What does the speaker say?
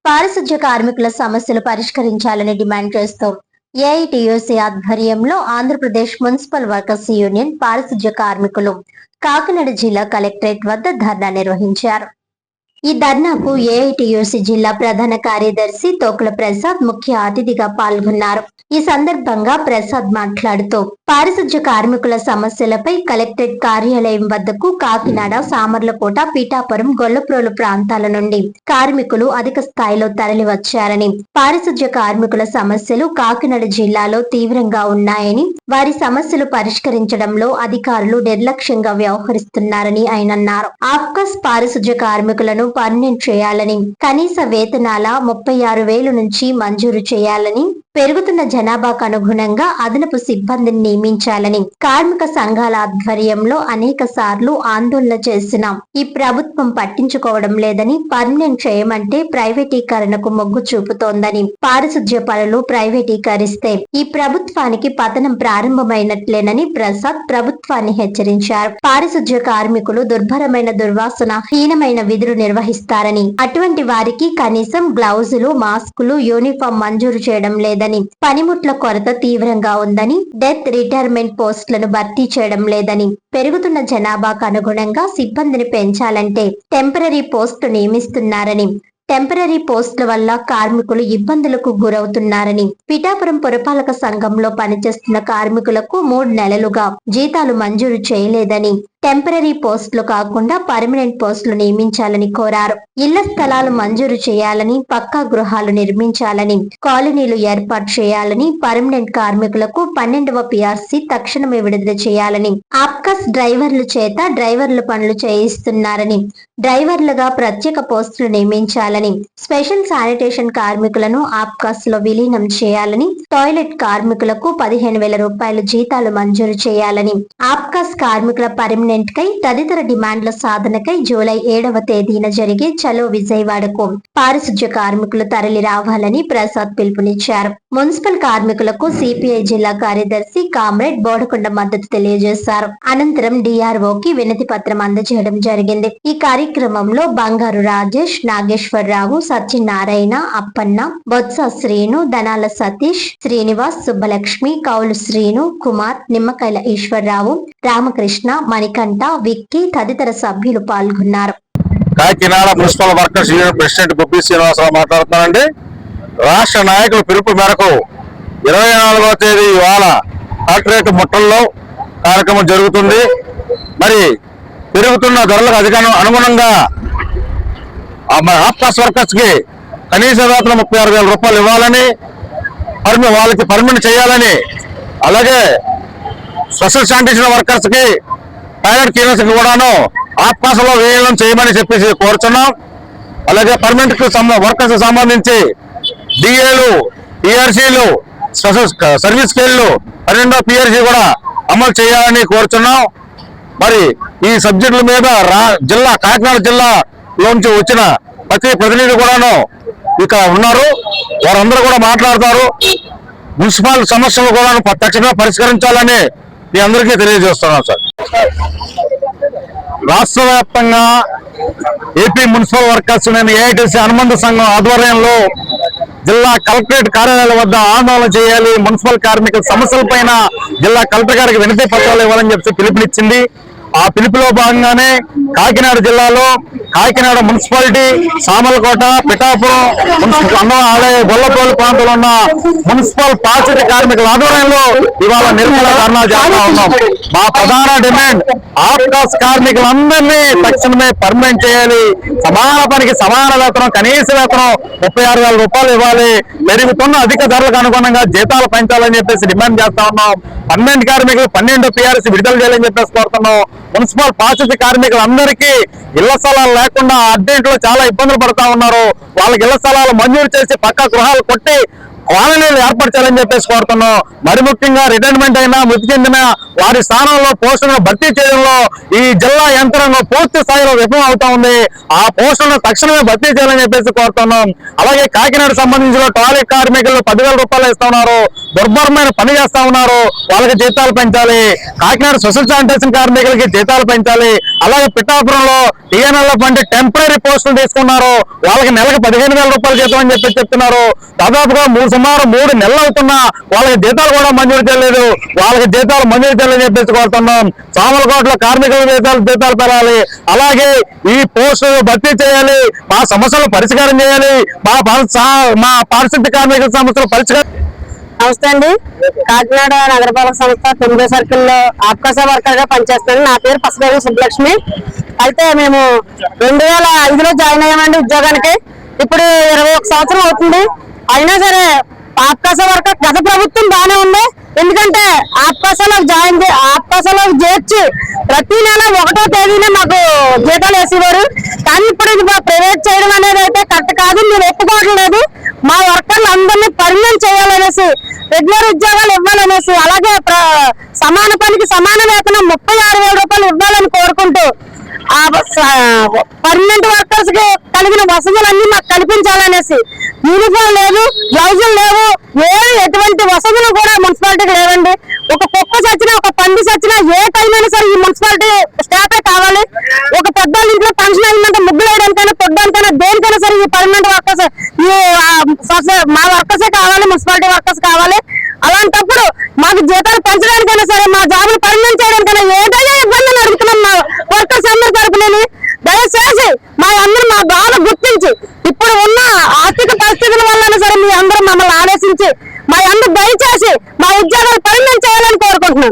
పారిశుధ్య కార్మికుల సమస్యలు పరిష్కరించాలని డిమాండ్ చేస్తూ ఏఐటియుసి ఆధ్వర్యంలో ఆంధ్రప్రదేశ్ మున్సిపల్ వర్కర్స్ యూనియన్ పారిశుధ్య కార్మికులు కాకినాడ జిల్లా కలెక్టరేట్ వద్ద ధర్నా నిర్వహించారు. ఈ ధర్నాకు ఏఐటియుసి జిల్లా ప్రధాన కార్యదర్శి తోకుల ప్రసాద్ ముఖ్య అతిథిగా పాల్గొన్నారు. ఈ సందర్భంగా ప్రసాద్ మాట్లాడుతూ పారిశుధ్య కార్మికుల సమస్యలపై కలెక్టరేట్ కార్యాలయం వద్దకు కాకినాడ, సామర్లకోట, పీఠాపురం, గొల్లప్రోలు ప్రాంతాల నుండి కార్మికులు అధిక స్థాయిలో తరలి వచ్చారని, పారిశుధ్య కార్మికుల సమస్యలు కాకినాడ జిల్లాలో తీవ్రంగా ఉన్నాయని, వారి సమస్యలు పరిష్కరించడంలో అధికారులు నిర్లక్ష్యంగా వ్యవహరిస్తున్నారని ఆయన అన్నారు. ఆఫ్కాస్ పారిశుధ్య కార్మికులను పర్మనెంట్ చేయాలని, కనీస వేతనాల 36,000 నుంచి మంజూరు చేయాలని, పెరుగుతున్న జనాభాకు అనుగుణంగా అదనపు సిబ్బందిని నియమించాలని కార్మిక సంఘాల ఆధ్వర్యంలో అనేక సార్లు ఆందోళన చేసిన ఈ ప్రభుత్వం పట్టించుకోవడం లేదని, పర్మనెంట్ చేయమంటే ప్రైవేటీకరణకు మొగ్గు చూపుతోందని, పారిశుధ్య పనులు ప్రైవేటీకరిస్తే ఈ ప్రభుత్వానికి పతనం ప్రారంభమైనట్లేనని ప్రసాద్ ప్రభుత్వాన్ని హెచ్చరించారు. పారిశుధ్య కార్మికులు దుర్భరమైన, దుర్వాసన హీనమైన విధులు నిర్వహిస్తారని, అటువంటి వారికి కనీసం గ్లౌజులు, మాస్కులు, యూనిఫామ్ మంజూరు చేయడం లేదని, పనిముట్ల కొరత తీవ్రంగా ఉందని, డెత్ రిటైర్మెంట్ పోస్టులను భర్తీ చేయడం లేదని, పెరుగుతున్న జనాభాకు అనుగుణంగా సిబ్బందిని పెంచాలంటే టెంపరరీ పోస్టు నియమిస్తున్నారని, టెంపరరీ పోస్టుల వల్ల కార్మికులు ఇబ్బందులకు గురవుతున్నారని, పిఠాపురం పురపాలక సంఘంలో పనిచేస్తున్న కార్మికులకు 3 నెలలుగా జీతాలు మంజూరు చేయలేదని, టెంపరరీ పోస్టులు కాకుండా పర్మనెంట్ పోస్టులు నియమించాలని కోరారు. ఇళ్ల స్థలాలు మంజూరు చేయాలని, పక్కా గృహాలు నిర్మించాలని, కాలనీలు ఏర్పాటు చేయాలని, పర్మనెంట్ కార్మికులకు 12వ పిఆర్సీ తక్షణమే విడుదల చేయాలని, ఆప్కాస్ డ్రైవర్ల చేత డ్రైవర్ల పనులు చేయిస్తున్నారని, డ్రైవర్లుగా ప్రత్యేక పోస్టులు నియమించాలని, స్పెషల్ శానిటేషన్ కార్మికులను ఆప్కాస్ లో విలీనం చేయాలని, టాయిలెట్ కార్మికులకు 15,000 రూపాయలు జీతాలు మంజూరు చేయాలని, ఆప్కాస్ కార్మికుల పర్మనెంట్ కై తదితర డిమాండ్ల సాధనకై జూలై 7వ తేదీన జరిగే చలో విజయవాడకు పారిశుధ్య కార్మికులు తరలి రావాలని ప్రసాద్ పిలుపునిచ్చారు. మున్సిపల్ కార్మికులకు సిపిఐ జిల్లా కార్యదర్శి కామ్రేడ్ బోడకొండ మద్దతు తెలియజేశారు. అనంతరం డిఆర్ఓకి వినతి పత్రం అందజేయడం జరిగింది. ఈ కార్యక్రమంలో బంగారు రాజేష్, నాగేశ్వరరావు, సత్యనారాయణ, అప్పన్న, బొత్స శ్రీను, దనాల సతీష్, శ్రీనివాస్, సుబ్బలక్ష్మి, కౌలు శ్రీను, కుమార్, నిమ్మకాయల ఈశ్వరరావు, రామకృష్ణ, మణికంఠ, విక్కీ తదితర సభ్యులు పాల్గొన్నారు. Kakinada municipal workers union president Gubbi Srinivasarao మాట్లాడుతున్నారండి. రాష్ట్ర నాయకుల పిలుపు మేరకు 24వ తేదీ ఇవాళ కలెక్టరేట్ ముట్టల్లో కార్యక్రమం జరుగుతుంది. మరి పెరుగుతున్న ధరలకు అనుగుణంగా ఆఫ్కాస్ వర్కర్స్ కి కనీస వేతనం 36,000 రూపాయలు ఇవ్వాలని, వాళ్ళకి పర్మనెంట్ చేయాలని, అలాగే స్పెషల్ శానిటేషన్ వర్కర్స్ కి, టాయిలెట్ క్లీనర్స్ కి కూడాను ఆఫ్కాస్ లో విలీనం చేయమని చెప్పేసి కోరుచున్నాం. అలాగే పర్మనెంట్ వర్కర్స్ సంబంధించి డిఏలు, పిఆర్సీలు, స్పెషల్ సర్వీస్ స్కేళ్లు 12వ పిఆర్సీ కూడా అమలు చేయాలని కోరుచున్నాం. మరి ఈ సబ్జెక్టుల మీద కాకినాడ జిల్లాలోంచి వచ్చిన ప్రతి ప్రతినిధి కూడాను ఇక్కడ ఉన్నారు. వారందరూ కూడా మాట్లాడతారు. మున్సిపల్ సమస్యలు కూడా తక్షణమే పరిష్కరించాలని మీ అందరికీ తెలియజేస్తున్నాం సార్. రాష్ట్ర వ్యాప్తంగా ఏపీ మున్సిపల్ వర్కర్స్ ఏఐటిసి అనుబంధ సంఘం ఆధ్వర్యంలో జిల్లా కలెక్టరేట్ కార్యాలయాల వద్ద ఆందోళన చేయాలి, మున్సిపల్ కార్మికుల సమస్యలపైన జిల్లా కలెక్టర్ గారికి వినతి పత్రాలు ఇవ్వాలని చెప్పి పిలుపునిచ్చింది. ఆ పిలుపులో భాగంగానే కాకినాడ జిల్లాలో కాకినాడ మున్సిపాలిటీ, సామర్లకోట, పిఠాపురం, గొల్లప్రోలు ప్రాంతంలో ఉన్న మున్సిపల్ పారిశుధ్య కార్మికుల ఆధ్వర్యంలో ఇవాళ నిరసన ధర్నా చేస్తా ఉన్నాం. మా ప్రధాన డిమాండ్ ఆఫ్కాస్ కార్మికులందరినీ తక్షణమే పర్మనెంట్ చేయాలి, సమాన పనికి సమాన వేతనం, కనీస వేతనం 36,000 రూపాయలు ఇవ్వాలి, పెరుగుతున్న అధిక ధరలకు అనుగుణంగా జీతాలు పెంచాలని చెప్పేసి డిమాండ్ చేస్తా ఉన్నాం. పర్మనెంట్ కార్మికులు 12వ పిఆర్సీ విడుదల చేయాలని చెప్పేసి కోరుతున్నాం. మున్సిపల్ పారిశుధ్య కార్మికులందరికీ ఇళ్ల స్థలాలు లేకుండా అద్దెంట్లో చాలా ఇబ్బందులు పడతా ఉన్నారు. వాళ్ళకి ఇళ్ల స్థలాలు మంజూరు చేసి పక్కా గృహాలు కొట్టి కాలనీలు ఏర్పరచాలని చెప్పేసి కోరుతున్నాం. మరి ముఖ్యంగా రిటైర్మెంట్ అయినా మృతి చెందిన వారి స్థానంలో పోస్టులను భర్తీ చేయడంలో ఈ జిల్లా యంత్రాంగం పూర్తి స్థాయిలో విఫలం అవుతా ఉంది. ఆ పోస్టులను తక్షణమే భర్తీ చేయాలని చెప్పేసి కోరుతున్నాం. అలాగే కాకినాడ సంబంధించిన టాయిలెట్ కార్మికులు 10,000 రూపాయలు ఇస్తా ఉన్నారు. దుర్భరమైన పని చేస్తా ఉన్నారు, వాళ్ళకి జీతాలు పెంచాలి. కాకినాడ సోషల్ శానిటేషన్ కార్మికులకి జీతాలు పెంచాలి. అలాగే పిఠాపురంలో టీఎన్ఎల్ఎఫ్ అంటే టెంపరీ పోస్టులు తీసుకున్నారు, వాళ్ళకి నెలకు 15,000 రూపాయలు జీతం అని చెప్పి చెప్తున్నారు. దాదాపుగా సుమారు 3 నెలలు అవుతున్నా వాళ్ళకి జీతాలు కూడా మంజూరు చేయలేదు. వాళ్ళకి జీతాలు మంజూరు చేయాలని చెప్పేసి కోరుతున్నాం. సామలకోటలో కార్మికుల జీతాలు పెరాలి. అలాగే ఈ పోస్టులు భర్తీ చేయాలి. మా సమస్యలు పరిష్కారం చేయాలి. మా పారిశుద్ధ్య కార్మికుల సమస్యలు పరిష్కారం. నమస్తే అండి. కాకినాడ నగరపాలక సంస్థ 9వ సర్కిల్ లో ఆప్కాసా వర్కర్ గా పనిచేస్తాను. నా పేరు పసవేలు సుబ్బలక్ష్మి. అయితే మేము 2005లో జాయిన్ అయ్యామండి ఉద్యోగానికి. ఇప్పుడు 21 సంవత్సరం అవుతుంది. అయినా సరే ఆప్కాసా వర్కర్ గత ప్రభుత్వం బాగానే ఉంది. ఎందుకంటే ఆప్కాసాలో చేర్చి ప్రతి నెల 1వ తేదీనే మాకు జీతాలు వేసేవారు. కానీ ఇప్పుడు ఇది ప్రైవేట్ చేయడం అనేది అయితే కరెక్ట్ కాదు, మేము ఒప్పుకోవడం లేదు. మా వర్కర్లు అందరినీ పర్మనెంట్ చేయాలనేసి, రెగ్యులర్ ఉద్యోగాలు ఇవ్వాలనేసి, అలాగే సమాన పనికి సమాన వేతనం 36,000 రూపాయలు ఇవ్వాలని కోరుకుంటూ పర్మనెంట్ వర్కర్స్ కి కలిగిన వసతులన్నీ మాకు కల్పించాలనేసి, యూనిఫామ్ లేదు, బ్లౌజులు లేవు, ఎటువంటి వసతులు కూడా మున్సిపాలిటీకి లేవండి. ఒక కుక్క చచ్చినా, ఒక పంది చచ్చినా, ఏ టైం అయినా సరే ఈ మున్సిపాలిటీ స్టాఫే కావాలి. ఒక పెద్దవాళ్ళ ఇంట్లో ఫంక్షన్ అయిందంటే ముగ్గులు వేయడానికైనా, పొడ్డానికైనా, దేనికైనా సరే ఈ పర్మనెంట్ వర్కర్స్, మా వర్కర్సే కావాలి, మున్సిపాలిటీ వర్కర్స్ కావాలి. అలాంటప్పుడు మాకు జీతాలు పెంచడానికైనా సరే, మా జాబులు పర్మనెంట్ చేయడానికైనా ఏదైనా ఇబ్బందిని అడుగుతున్నాం మా వర్కర్స్ అందరి తరపునని. దయచేసి మా అందరూ మా బాధ గుర్తించి, ఇప్పుడు ఉన్న ఆర్థిక పరిస్థితుల వల్ల సరే మీ అందరూ మమ్మల్ని ఆలోచించి మా అందరూ దయచేసి మా ఉద్యోగాలు పర్మనెంట్ చేయాలని కోరుకుంటున్నాను.